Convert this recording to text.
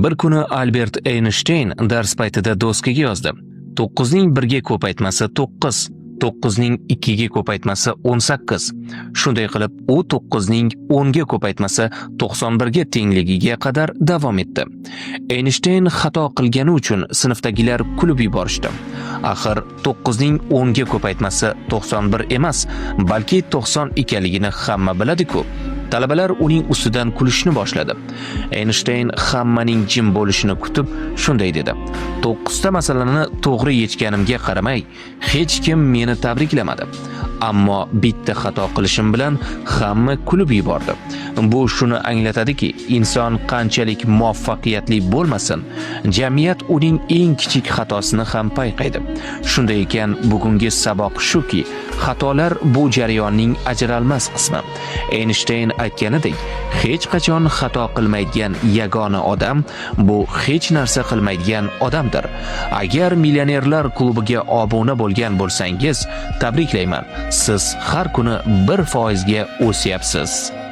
Bir kuni Albert Einstein dars paytida do'stiga yozdi. 9 ning 1 ga ko'paytmasi 9, 9 ning 2 ga ko'paytmasi 18. Shunday qilib, u 9 ning 10 ga ko'paytmasi 91 ga tengligiga qadar davom etdi. Einstein xato qilgani uchun sinfdagilar kulib yuborishdi. Axir 9 ning 10 ga ko'paytmasi 91 emas, balki 90 ekanligini hamma biladi-ku. Talabalar uning ustidan kulishni boshladi. Einstein hammaning jim bo'lishini kutib shunday dedi: 9 ta masalani to'g'ri yechganimga qaramay, hech kim meni tabriklamadi. Ammo bitta xato qilishim bilan hamma kulib yubordi. Bu shuni anglatadiki, inson qanchalik muvaffaqiyatli bo'lmasin, jamiyat uning eng kichik xatosini ham payqaydi. Shunday ekan, bugungi saboq shuki, xatolar bu jarayonning ajralmas qismi. Einstein aytganidek, hech qachon xato qilmaydigan yagona odam bu hech narsa qilmaydigan odamdir. Agar millionerlar klubiga obuna bo'lgan bo'lsangiz, tabriklayman. Siz har kuni 1% ga o'syapsiz.